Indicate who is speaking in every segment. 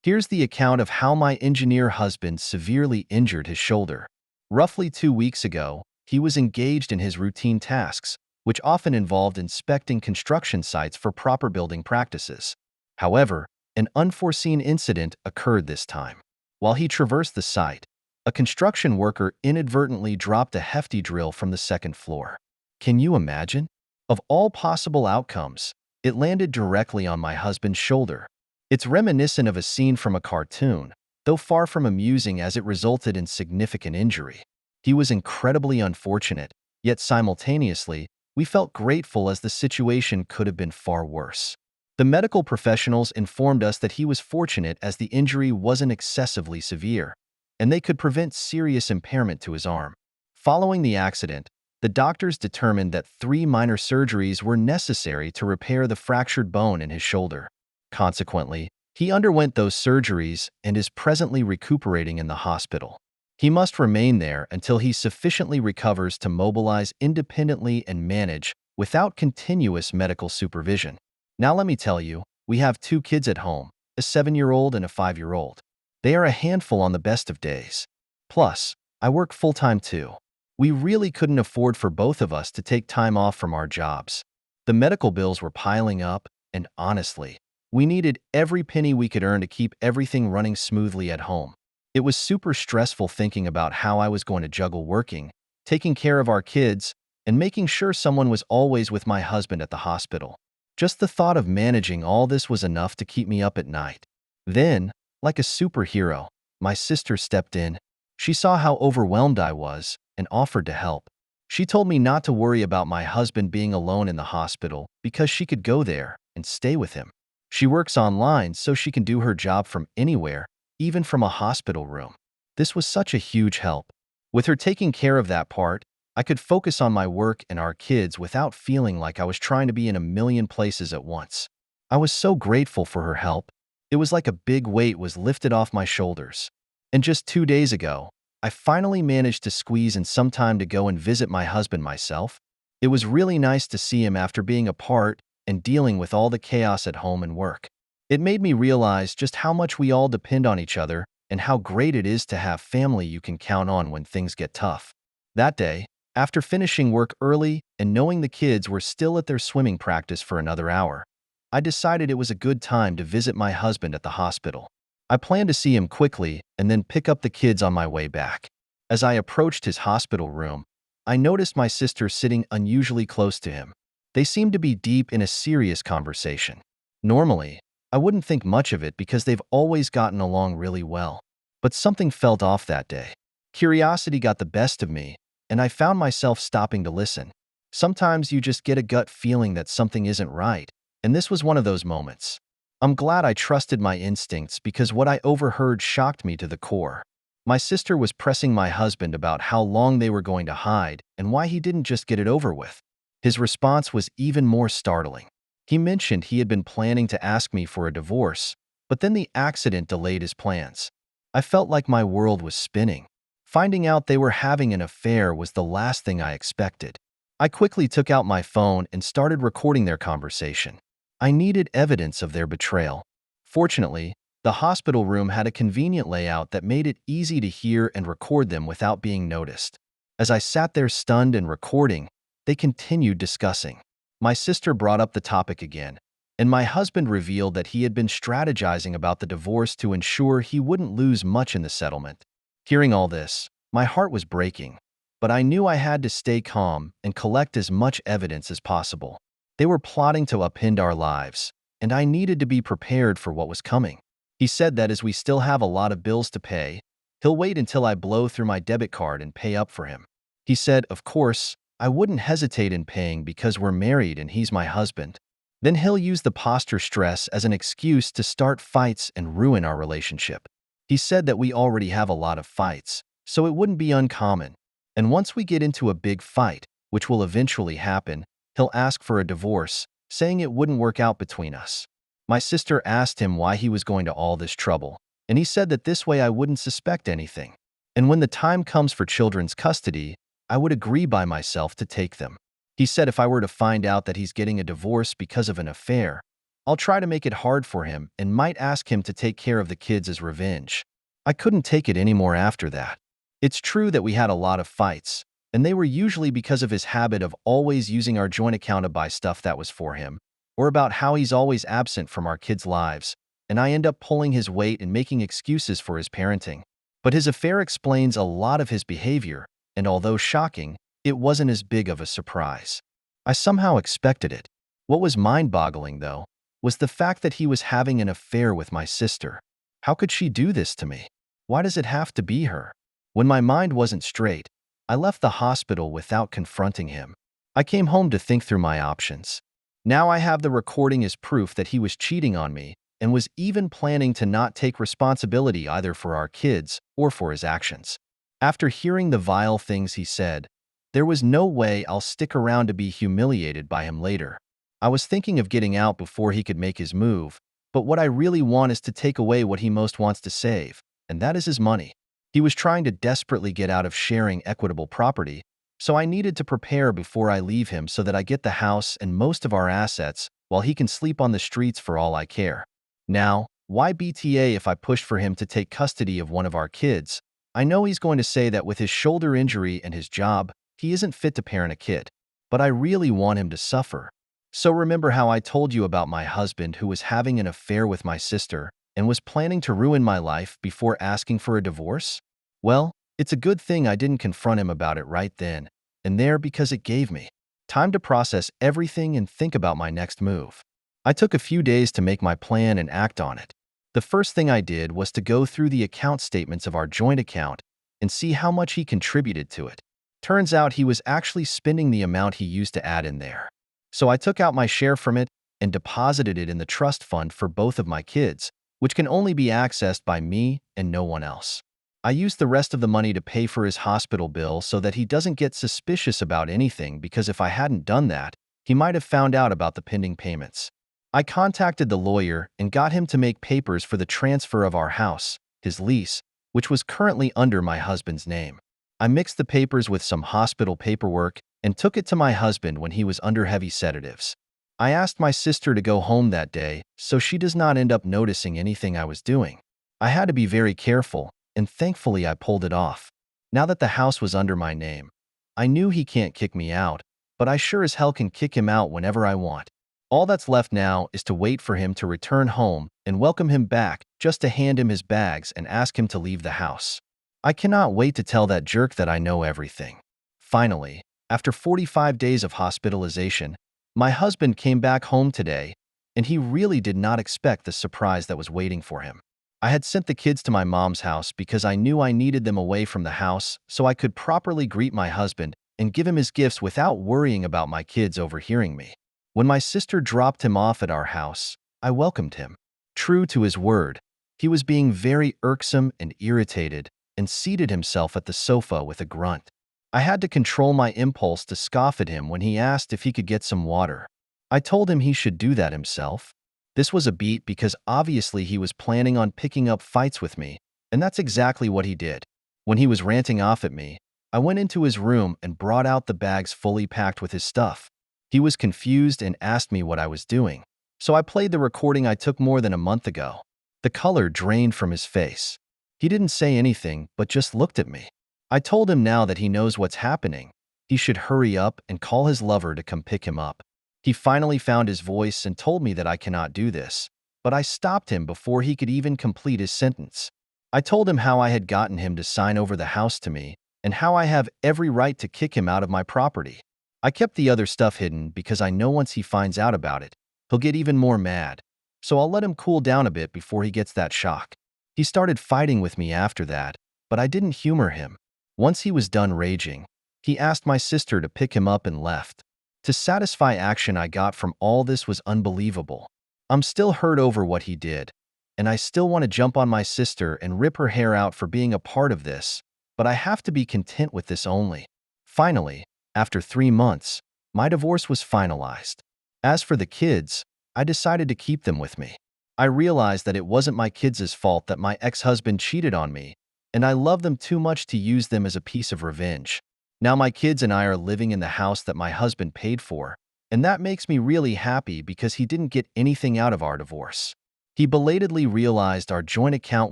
Speaker 1: Here's the account of how my engineer husband severely injured his shoulder. Roughly 2 weeks ago, he was engaged in his routine tasks, which often involved inspecting construction sites for proper building practices. However, an unforeseen incident occurred this time. While he traversed the site, a construction worker inadvertently dropped a hefty drill from the second floor. Can you imagine? Of all possible outcomes, it landed directly on my husband's shoulder. It's reminiscent of a scene from a cartoon, though far from amusing as it resulted in significant injury. He was incredibly unfortunate, yet simultaneously, we felt grateful as the situation could have been far worse. The medical professionals informed us that he was fortunate as the injury wasn't excessively severe, and they could prevent serious impairment to his arm. Following the accident, the doctors determined that 3 minor surgeries were necessary to repair the fractured bone in his shoulder. Consequently, he underwent those surgeries and is presently recuperating in the hospital. He must remain there until he sufficiently recovers to mobilize independently and manage without continuous medical supervision. Now let me tell you, we have 2 kids at home, a 7-year-old and a 5-year-old. They are a handful on the best of days. Plus, I work full-time too. We really couldn't afford for both of us to take time off from our jobs. The medical bills were piling up, and honestly, we needed every penny we could earn to keep everything running smoothly at home. It was super stressful thinking about how I was going to juggle working, taking care of our kids, and making sure someone was always with my husband at the hospital. Just the thought of managing all this was enough to keep me up at night. Then, like a superhero, my sister stepped in. She saw how overwhelmed I was and offered to help. She told me not to worry about my husband being alone in the hospital because she could go there and stay with him. She works online so she can do her job from anywhere, even from a hospital room. This was such a huge help. With her taking care of that part, I could focus on my work and our kids without feeling like I was trying to be in a million places at once. I was so grateful for her help. It was like a big weight was lifted off my shoulders. And just 2 days ago, I finally managed to squeeze in some time to go and visit my husband myself. It was really nice to see him after being apart and dealing with all the chaos at home and work. It made me realize just how much we all depend on each other and how great it is to have family you can count on when things get tough. That day, after finishing work early and knowing the kids were still at their swimming practice for another hour, I decided it was a good time to visit my husband at the hospital. I planned to see him quickly and then pick up the kids on my way back. As I approached his hospital room, I noticed my sister sitting unusually close to him. They seemed to be deep in a serious conversation. Normally, I wouldn't think much of it because they've always gotten along really well. But something felt off that day. Curiosity got the best of me, and I found myself stopping to listen. Sometimes you just get a gut feeling that something isn't right, and this was one of those moments. I'm glad I trusted my instincts because what I overheard shocked me to the core. My sister was pressing my husband about how long they were going to hide and why he didn't just get it over with. His response was even more startling. He mentioned he had been planning to ask me for a divorce, but then the accident delayed his plans. I felt like my world was spinning. Finding out they were having an affair was the last thing I expected. I quickly took out my phone and started recording their conversation. I needed evidence of their betrayal. Fortunately, the hospital room had a convenient layout that made it easy to hear and record them without being noticed. As I sat there stunned and recording, they continued discussing. My sister brought up the topic again, and my husband revealed that he had been strategizing about the divorce to ensure he wouldn't lose much in the settlement. Hearing all this, my heart was breaking, but I knew I had to stay calm and collect as much evidence as possible. They were plotting to upend our lives, and I needed to be prepared for what was coming. He said that as we still have a lot of bills to pay, he'll wait until I blow through my debit card and pay up for him. He said, of course, I wouldn't hesitate in paying because we're married and he's my husband. Then he'll use the posture stress as an excuse to start fights and ruin our relationship. He said that we already have a lot of fights, so it wouldn't be uncommon. And once we get into a big fight, which will eventually happen, he'll ask for a divorce, saying it wouldn't work out between us. My sister asked him why he was going to all this trouble, and he said that this way I wouldn't suspect anything. And when the time comes for children's custody, I would agree by myself to take them. He said if I were to find out that he's getting a divorce because of an affair, I'll try to make it hard for him and might ask him to take care of the kids as revenge. I couldn't take it anymore after that. It's true that we had a lot of fights, and they were usually because of his habit of always using our joint account to buy stuff that was for him, or about how he's always absent from our kids' lives, and I end up pulling his weight and making excuses for his parenting. But his affair explains a lot of his behavior, and although shocking, it wasn't as big of a surprise. I somehow expected it. What was mind-boggling, though, was the fact that he was having an affair with my sister. How could she do this to me? Why does it have to be her? When my mind wasn't straight, I left the hospital without confronting him. I came home to think through my options. Now I have the recording as proof that he was cheating on me and was even planning to not take responsibility either for our kids or for his actions. After hearing the vile things he said, there was no way I'll stick around to be humiliated by him later. I was thinking of getting out before he could make his move, but what I really want is to take away what he most wants to save, and that is his money. He was trying to desperately get out of sharing equitable property, so I needed to prepare before I leave him so that I get the house and most of our assets while he can sleep on the streets for all I care. Now, why BTA if I push for him to take custody of one of our kids? I know he's going to say that with his shoulder injury and his job, he isn't fit to parent a kid, but I really want him to suffer. So remember how I told you about my husband who was having an affair with my sister and was planning to ruin my life before asking for a divorce? Well, it's a good thing I didn't confront him about it right then and there because it gave me time to process everything and think about my next move. I took a few days to make my plan and act on it. The first thing I did was to go through the account statements of our joint account and see how much he contributed to it. Turns out he was actually spending the amount he used to add in there. So I took out my share from it and deposited it in the trust fund for both of my kids, which can only be accessed by me and no one else. I used the rest of the money to pay for his hospital bill so that he doesn't get suspicious about anything because if I hadn't done that, he might have found out about the pending payments. I contacted the lawyer and got him to make papers for the transfer of our house, his lease, which was currently under my husband's name. I mixed the papers with some hospital paperwork and took it to my husband when he was under heavy sedatives. I asked my sister to go home that day so she does not end up noticing anything I was doing. I had to be very careful, and thankfully I pulled it off. Now that the house was under my name, I knew he can't kick me out, but I sure as hell can kick him out whenever I want. All that's left now is to wait for him to return home and welcome him back just to hand him his bags and ask him to leave the house. I cannot wait to tell that jerk that I know everything. Finally, after 45 days of hospitalization, my husband came back home today, and he really did not expect the surprise that was waiting for him. I had sent the kids to my mom's house because I knew I needed them away from the house so I could properly greet my husband and give him his gifts without worrying about my kids overhearing me. When my sister dropped him off at our house, I welcomed him. True to his word, he was being very irksome and irritated and seated himself at the sofa with a grunt. I had to control my impulse to scoff at him when he asked if he could get some water. I told him he should do that himself. This was a beat because obviously he was planning on picking up fights with me, and that's exactly what he did. When he was ranting off at me, I went into his room and brought out the bags fully packed with his stuff. He was confused and asked me what I was doing, so I played the recording I took more than a month ago. The color drained from his face. He didn't say anything, but just looked at me. I told him now that he knows what's happening. He should hurry up and call his lover to come pick him up. He finally found his voice and told me that I cannot do this, but I stopped him before he could even complete his sentence. I told him how I had gotten him to sign over the house to me and how I have every right to kick him out of my property. I kept the other stuff hidden because I know once he finds out about it, he'll get even more mad, so I'll let him cool down a bit before he gets that shock. He started fighting with me after that, but I didn't humor him. Once he was done raging, he asked my sister to pick him up and left. To satisfy action I got from all this was unbelievable. I'm still hurt over what he did, and I still want to jump on my sister and rip her hair out for being a part of this, but I have to be content with this only. Finally, after 3 months, my divorce was finalized. As for the kids, I decided to keep them with me. I realized that it wasn't my kids' fault that my ex-husband cheated on me, and I love them too much to use them as a piece of revenge. Now my kids and I are living in the house that my husband paid for, And that makes me really happy because he didn't get anything out of our divorce. He belatedly realized our joint account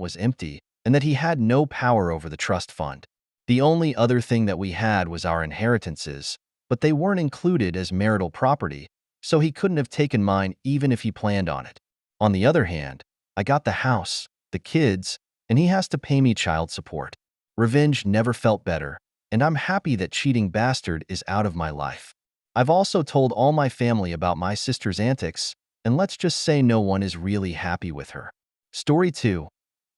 Speaker 1: was empty and that he had no power over the trust fund. The only other thing that we had was our inheritances, but they weren't included as marital property, so he couldn't have taken mine even if he planned on it. On the other hand, I got the house, the kids, and he has to pay me child support. Revenge never felt better, and I'm happy that cheating bastard is out of my life. I've also told all my family about my sister's antics, and let's just say no one is really happy with her. Story 2.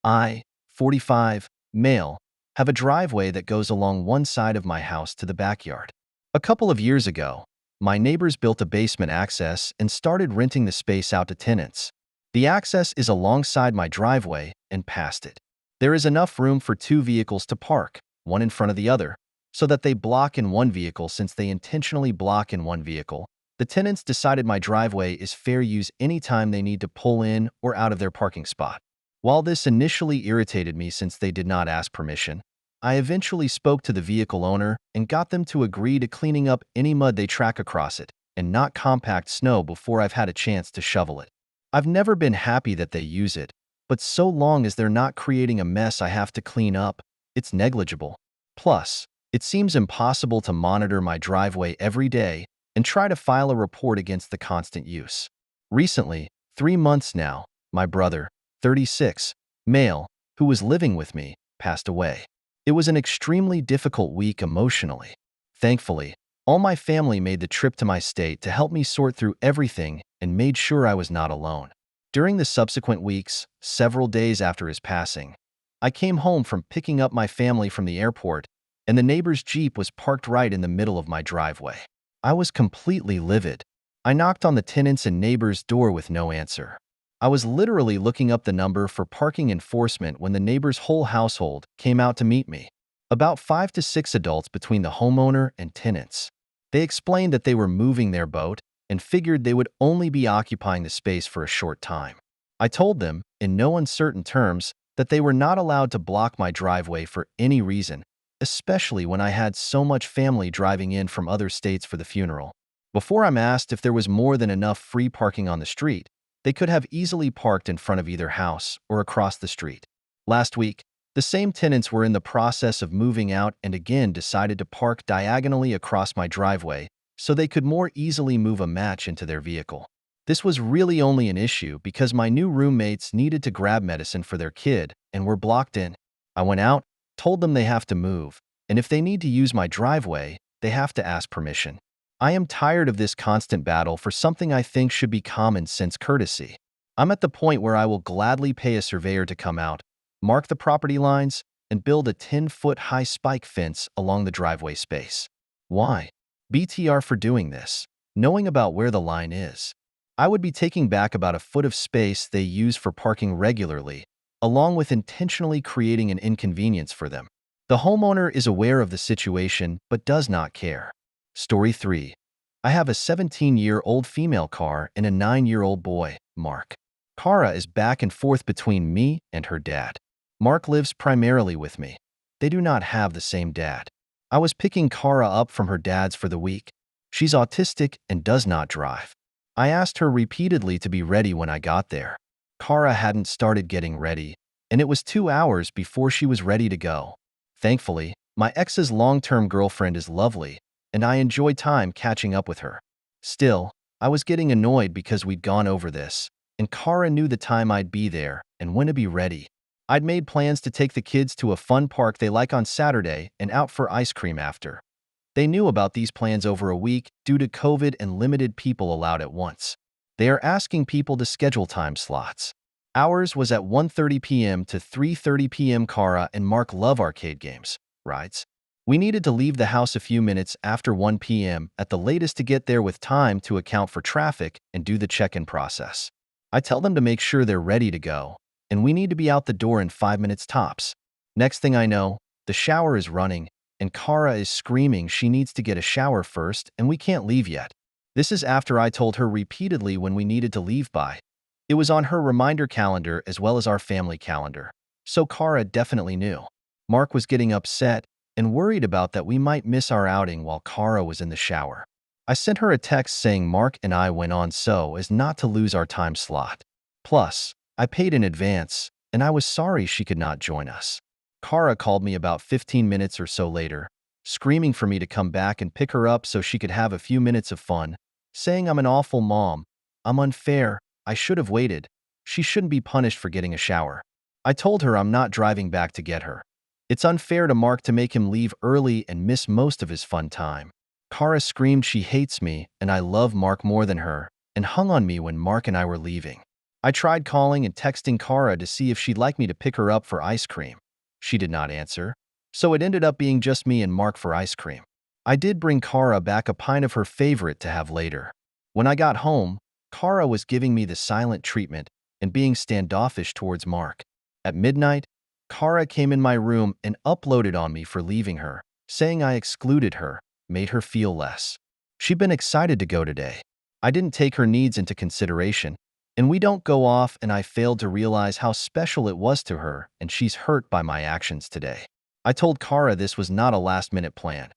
Speaker 1: I, 45, male, have a driveway that goes along one side of my house to the backyard. A couple of years ago, my neighbors built a basement access and started renting the space out to tenants. The access is alongside my driveway and past it. There is enough room for 2 vehicles to park, one in front of the other, so that they block in one vehicle. Since they intentionally block in one vehicle, the tenants decided my driveway is fair use anytime they need to pull in or out of their parking spot. While this initially irritated me since they did not ask permission, I eventually spoke to the vehicle owner and got them to agree to cleaning up any mud they track across it and not compact snow before I've had a chance to shovel it. I've never been happy that they use it, but so long as they're not creating a mess I have to clean up, it's negligible. Plus, it seems impossible to monitor my driveway every day and try to file a report against the constant use. Recently, 3 months now, my brother, 36, male, who was living with me, passed away. It was an extremely difficult week emotionally. Thankfully, all my family made the trip to my state to help me sort through everything and made sure I was not alone. During the subsequent weeks, several days after his passing, I came home from picking up my family from the airport, and the neighbor's Jeep was parked right in the middle of my driveway. I was completely livid. I knocked on the tenants' and neighbor's door with no answer. I was literally looking up the number for parking enforcement when the neighbor's whole household came out to meet me. About 5 to 6 adults between the homeowner and tenants. They explained that they were moving their boat and figured they would only be occupying the space for a short time. I told them, in no uncertain terms, that they were not allowed to block my driveway for any reason, especially when I had so much family driving in from other states for the funeral. Before I'm asked if there was more than enough free parking on the street, they could have easily parked in front of either house or across the street. Last week, the same tenants were in the process of moving out and again decided to park diagonally across my driveway so they could more easily move a match into their vehicle. This was really only an issue because my new roommates needed to grab medicine for their kid and were blocked in. I went out, told them they have to move, and if they need to use my driveway, they have to ask permission. I am tired of this constant battle for something I think should be common sense courtesy. I'm at the point where I will gladly pay a surveyor to come out, mark the property lines, and build a 10-foot high spike fence along the driveway space. Why? BTR for doing this, knowing about where the line is. I would be taking back about a foot of space they use for parking regularly, along with intentionally creating an inconvenience for them. The homeowner is aware of the situation but does not care. Story 3. I have a 17-year-old female car and a 9-year-old boy, Mark. Kara is back and forth between me and her dad. Mark lives primarily with me. They do not have the same dad. I was picking Kara up from her dad's for the week. She's autistic and does not drive. I asked her repeatedly to be ready when I got there. Kara hadn't started getting ready, and it was 2 hours before she was ready to go. Thankfully, my ex's long-term girlfriend is lovely, and I enjoy time catching up with her. Still, I was getting annoyed because we'd gone over this, and Kara knew the time I'd be there and when to be ready. I'd made plans to take the kids to a fun park they like on Saturday and out for ice cream after. They knew about these plans over a week due to COVID and limited people allowed at once. They are asking people to schedule time slots. Ours was at 1:30 p.m. to 3:30 p.m. Kara and Mark love arcade games, rides. We needed to leave the house a few minutes after 1 p.m. at the latest to get there with time to account for traffic and do the check-in process. I tell them to make sure they're ready to go, and we need to be out the door in 5 minutes tops. Next thing I know, the shower is running, and Kara is screaming she needs to get a shower first and we can't leave yet. This is after I told her repeatedly when we needed to leave by. It was on her reminder calendar as well as our family calendar, so Kara definitely knew. Mark was getting upset and worried about that we might miss our outing while Kara was in the shower. I sent her a text saying Mark and I went on so as not to lose our time slot. Plus, I paid in advance, and I was sorry she could not join us. Kara called me about 15 minutes or so later, screaming for me to come back and pick her up so she could have a few minutes of fun, saying I'm an awful mom, I'm unfair, I should have waited, she shouldn't be punished for getting a shower. I told her I'm not driving back to get her. It's unfair to Mark to make him leave early and miss most of his fun time. Kara screamed she hates me and I love Mark more than her, and hung on me when Mark and I were leaving. I tried calling and texting Kara to see if she'd like me to pick her up for ice cream. She did not answer, so it ended up being just me and Mark for ice cream. I did bring Kara back a pint of her favorite to have later. When I got home, Kara was giving me the silent treatment and being standoffish towards Mark. At midnight, Kara came in my room and uploaded on me for leaving her, saying I excluded her, made her feel less. She'd been excited to go today. I didn't take her needs into consideration, and we don't go off, and I failed to realize how special it was to her, and she's hurt by my actions today. I told Kara this was not a last-minute plan.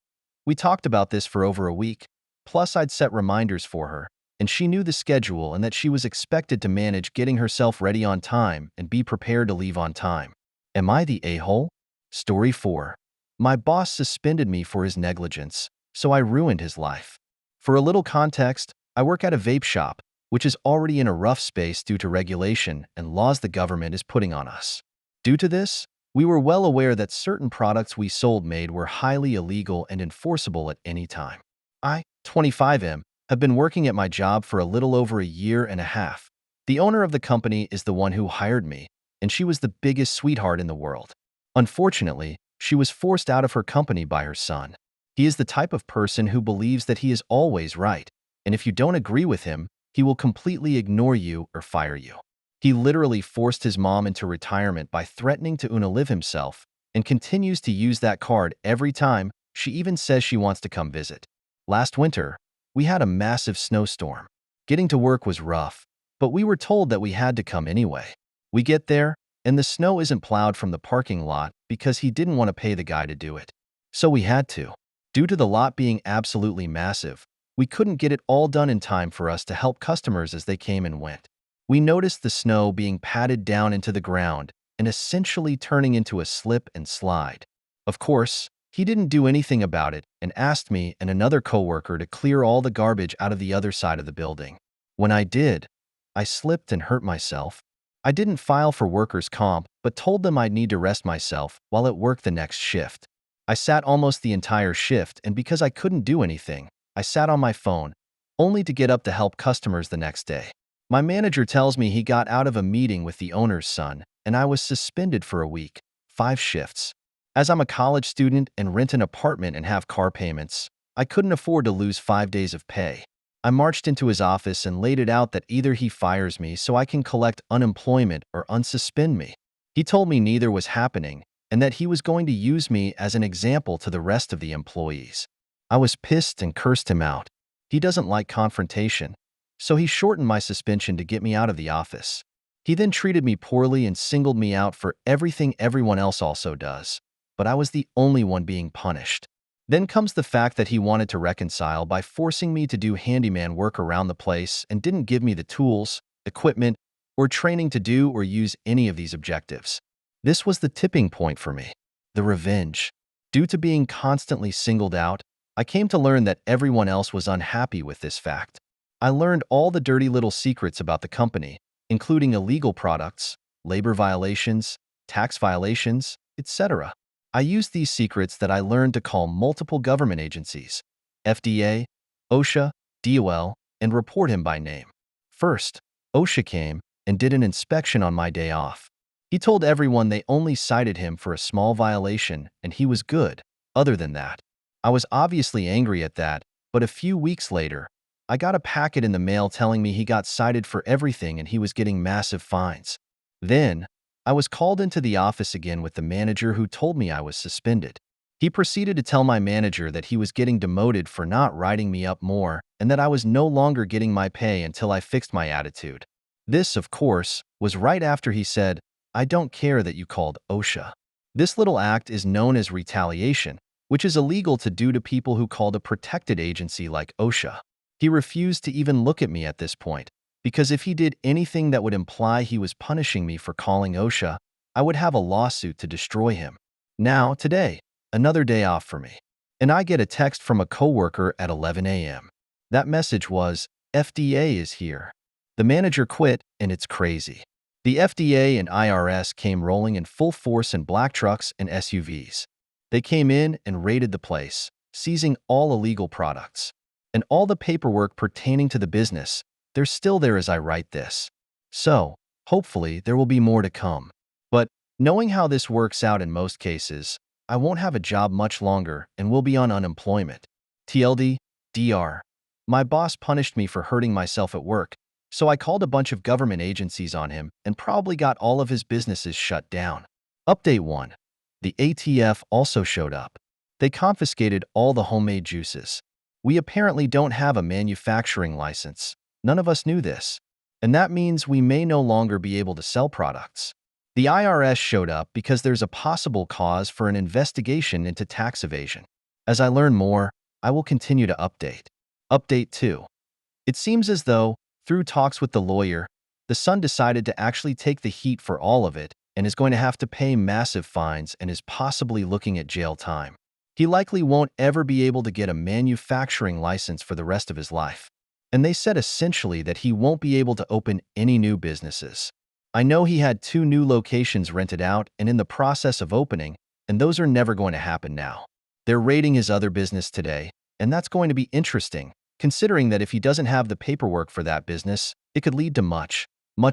Speaker 1: We talked about this for over a week, plus I'd set reminders for her, and she knew the schedule and that she was expected to manage getting herself ready on time and be prepared to leave on time. Am I the a-hole? Story 4. My boss suspended me for his negligence, so I ruined his life. For a little context, I work at a vape shop, which is already in a rough space due to regulation and laws the government is putting on us. Due to this, we were well aware that certain products we sold made were highly illegal and enforceable at any time. I, 25M, have been working at my job for a little over a year and a half. The owner of the company is the one who hired me, and she was the biggest sweetheart in the world. Unfortunately, she was forced out of her company by her son. He is the type of person who believes that he is always right, and if you don't agree with him, he will completely ignore you or fire you. He literally forced his mom into retirement by threatening to unalive himself and continues to use that card every time. She even says she wants to come visit. Last winter, we had a massive snowstorm. Getting to work was rough, but we were told that we had to come anyway. We get there, and the snow isn't plowed from the parking lot because he didn't want to pay the guy to do it. So we had to. Due to the lot being absolutely massive, we couldn't get it all done in time for us to help customers as they came and went. We noticed the snow being patted down into the ground and essentially turning into a slip and slide. Of course, he didn't do anything about it and asked me and another coworker to clear all the garbage out of the other side of the building. When I did, I slipped and hurt myself. I didn't file for workers' comp, but told them I'd need to rest myself while at work the next shift. I sat almost the entire shift, and because I couldn't do anything, I sat on my phone, only to get up to help customers the next day. My manager tells me he got out of a meeting with the owner's son, and I was suspended for a week, 5 shifts. As I'm a college student and rent an apartment and have car payments, I couldn't afford to lose 5 days of pay. I marched into his office and laid it out that either he fires me so I can collect unemployment or unsuspend me. He told me neither was happening and that he was going to use me as an example to the rest of the employees. I was pissed and cursed him out. He doesn't like confrontation, so he shortened my suspension to get me out of the office. He then treated me poorly and singled me out for everything everyone else also does, but I was the only one being punished. Then comes the fact that he wanted to reconcile by forcing me to do handyman work around the place and didn't give me the tools, equipment, or training to do or use any of these objectives. This was the tipping point for me, the revenge. Due to being constantly singled out, I came to learn that everyone else was unhappy with this fact. I learned all the dirty little secrets about the company, including illegal products, labor violations, tax violations, etc. I used these secrets that I learned to call multiple government agencies, FDA, OSHA, DOL, and report him by name. First, OSHA came and did an inspection on my day off. He told everyone they only cited him for a small violation and he was good. Other than that, I was obviously angry at that, but a few weeks later, I got a packet in the mail telling me he got cited for everything and he was getting massive fines. Then, I was called into the office again with the manager who told me I was suspended. He proceeded to tell my manager that he was getting demoted for not writing me up more and that I was no longer getting my pay until I fixed my attitude. This, of course, was right after he said, "I don't care that you called OSHA." This little act is known as retaliation, which is illegal to do to people who called a protected agency like OSHA. He refused to even look at me at this point, because if he did anything that would imply he was punishing me for calling OSHA, I would have a lawsuit to destroy him. Now, today, another day off for me. And I get a text from a coworker at 11 a.m. That message was, FDA is here. The manager quit, and it's crazy. The FDA and IRS came rolling in full force in black trucks and SUVs. They came in and raided the place, seizing all illegal products. And all the paperwork pertaining to the business, they're still there as I write this. So, hopefully, there will be more to come. But, knowing how this works out in most cases, I won't have a job much longer and will be on unemployment. TLD, DR. My boss punished me for hurting myself at work, so I called a bunch of government agencies on him and probably got all of his businesses shut down. Update 1. The ATF also showed up. They confiscated all the homemade juices. We apparently don't have a manufacturing license. None of us knew this. And that means we may no longer be able to sell products. The IRS showed up because there's a possible cause for an investigation into tax evasion. As I learn more, I will continue to update. Update 2. It seems as though, through talks with the lawyer, the son decided to actually take the heat for all of it and is going to have to pay massive fines and is possibly looking at jail time. He likely won't ever be able to get a manufacturing license for the rest of his life. And they said essentially that he won't be able to open any new businesses. I know he had 2 new locations rented out and in the process of opening, and those are never going to happen now. They're raiding his other business today, and that's going to be interesting, considering that if he doesn't have the paperwork for that business, it could lead to much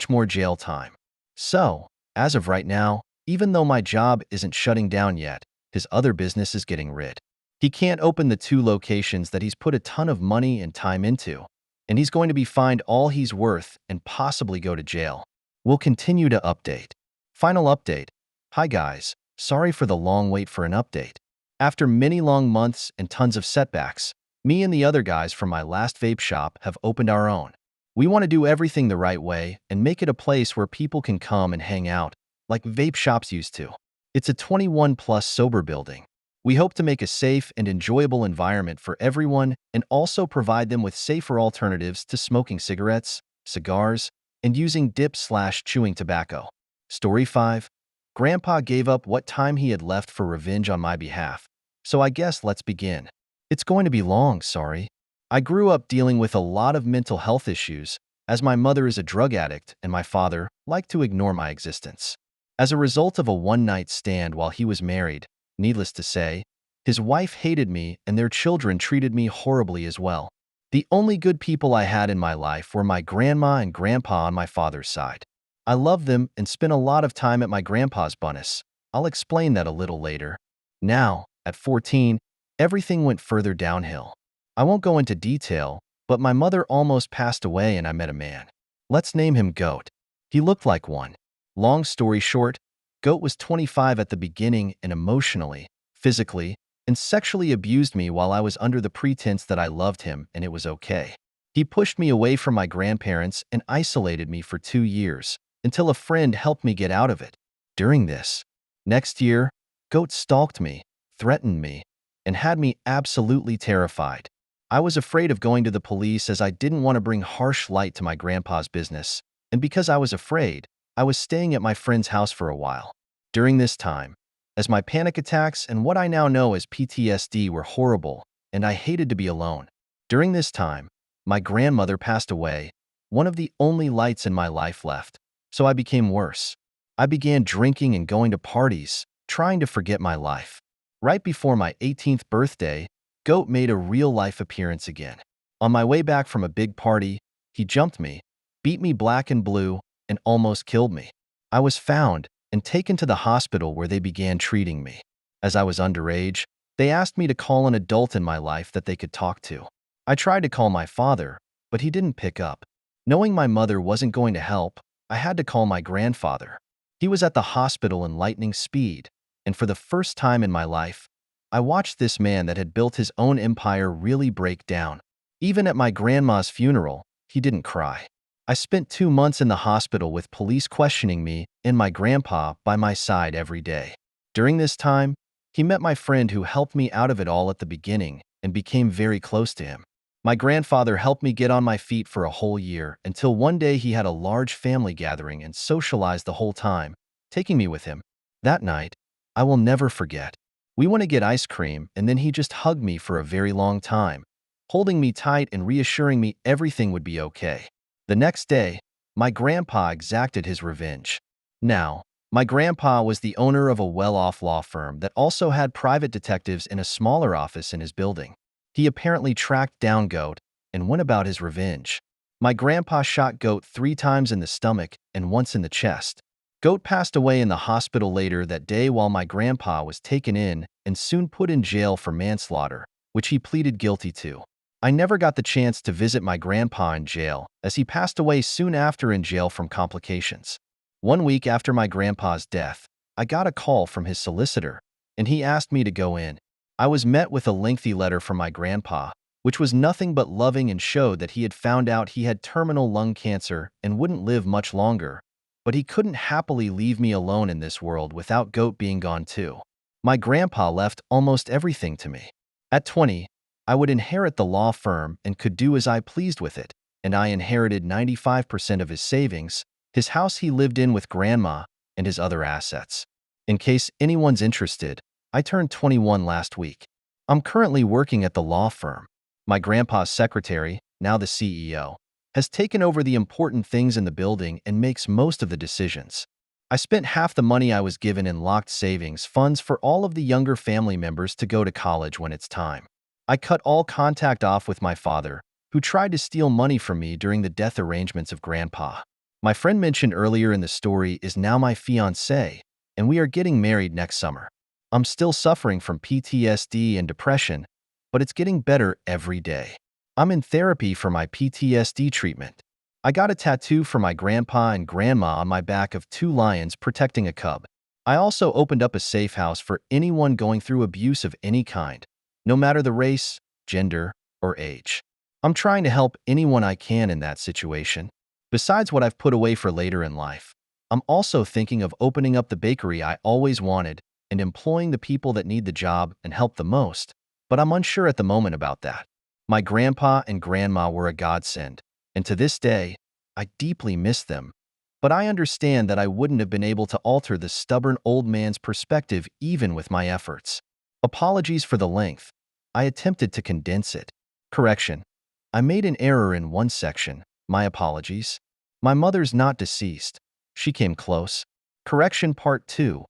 Speaker 1: more jail time. So, as of right now, even though my job isn't shutting down yet, his other business is getting rid. He can't open the 2 locations that he's put a ton of money and time into, and he's going to be fined all he's worth and possibly go to jail. We'll continue to update. Final update. Hi guys, sorry for the long wait for an update. After many long months and tons of setbacks, me and the other guys from my last vape shop have opened our own. We want to do everything the right way and make it a place where people can come and hang out, like vape shops used to. It's a 21+ sober building. We hope to make a safe and enjoyable environment for everyone and also provide them with safer alternatives to smoking cigarettes, cigars, and using dip/chewing tobacco. Story 5. Grandpa gave up what time he had left for revenge on my behalf, so I guess let's begin. It's going to be long, sorry. I grew up dealing with a lot of mental health issues, as my mother is a drug addict and my father liked to ignore my existence. As a result of a one-night stand while he was married, needless to say, his wife hated me and their children treated me horribly as well. The only good people I had in my life were my grandma and grandpa on my father's side. I loved them and spent a lot of time at my grandpa's bunnis. I'll explain that a little later. Now, at 14, everything went further downhill. I won't go into detail, but my mother almost passed away and I met a man. Let's name him Goat. He looked like one. Long story short, Goat was 25 at the beginning and emotionally, physically, and sexually abused me while I was under the pretense that I loved him and it was okay. He pushed me away from my grandparents and isolated me for 2 years, until a friend helped me get out of it. During this next year, Goat stalked me, threatened me, and had me absolutely terrified. I was afraid of going to the police as I didn't want to bring harsh light to my grandpa's business, and because I was afraid, I was staying at my friend's house for a while. During this time, as my panic attacks and what I now know as PTSD were horrible, and I hated to be alone. During this time, my grandmother passed away, one of the only lights in my life left, so I became worse. I began drinking and going to parties, trying to forget my life. Right before my 18th birthday, Goat made a real-life appearance again. On my way back from a big party, he jumped me, beat me black and blue, and almost killed me. I was found and taken to the hospital where they began treating me. As I was underage, they asked me to call an adult in my life that they could talk to. I tried to call my father, but he didn't pick up. Knowing my mother wasn't going to help, I had to call my grandfather. He was at the hospital in lightning speed, and for the first time in my life, I watched this man that had built his own empire really break down. Even at my grandma's funeral, he didn't cry. I spent 2 months in the hospital with police questioning me and my grandpa by my side every day. During this time, He met my friend who helped me out of it all at the beginning and became very close to him. My grandfather helped me get on my feet for a whole year until one day he had a large family gathering and socialized the whole time, taking me with him. That night, I will never forget. We went to get ice cream and then he just hugged me for a very long time, holding me tight and reassuring me everything would be okay. The next day, my grandpa exacted his revenge. Now, my grandpa was the owner of a well-off law firm that also had private detectives in a smaller office in his building. He apparently tracked down Goat and went about his revenge. My grandpa shot Goat 3 times in the stomach and once in the chest. Goat passed away in the hospital later that day while my grandpa was taken in and soon put in jail for manslaughter, which he pleaded guilty to. I never got the chance to visit my grandpa in jail, as he passed away soon after in jail from complications. 1 week after my grandpa's death, I got a call from his solicitor, and he asked me to go in. I was met with a lengthy letter from my grandpa, which was nothing but loving and showed that he had found out he had terminal lung cancer and wouldn't live much longer, but he couldn't happily leave me alone in this world without Goat being gone too. My grandpa left almost everything to me. At 20, I would inherit the law firm and could do as I pleased with it, and I inherited 95% of his savings, his house he lived in with grandma, and his other assets. In case anyone's interested, I turned 21 last week. I'm currently working at the law firm. My grandpa's secretary, now the CEO, has taken over the important things in the building and makes most of the decisions. I spent half the money I was given in locked savings funds for all of the younger family members to go to college when it's time. I cut all contact off with my father, who tried to steal money from me during the death arrangements of Grandpa. My friend mentioned earlier in the story is now my fiancé, and we are getting married next summer. I'm still suffering from PTSD and depression, but it's getting better every day. I'm in therapy for my PTSD treatment. I got a tattoo for my grandpa and grandma on my back of 2 lions protecting a cub. I also opened up a safe house for anyone going through abuse of any kind, no matter the race, gender, or age. I'm trying to help anyone I can in that situation. Besides what I've put away for later in life, I'm also thinking of opening up the bakery I always wanted and employing the people that need the job and help the most, but I'm unsure at the moment about that. My grandpa and grandma were a godsend, and to this day, I deeply miss them, but I understand that I wouldn't have been able to alter the stubborn old man's perspective even with my efforts. Apologies for the length. I attempted to condense it. Correction. I made an error in one section. My apologies. My mother's not deceased. She came close. Correction Part 2.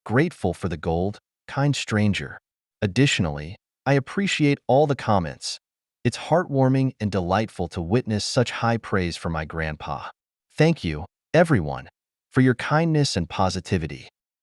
Speaker 1: Grateful for the gold, kind stranger. Additionally, I appreciate all the comments. It's heartwarming and delightful to witness such high praise for my grandpa. Thank you, everyone, for your kindness and positivity.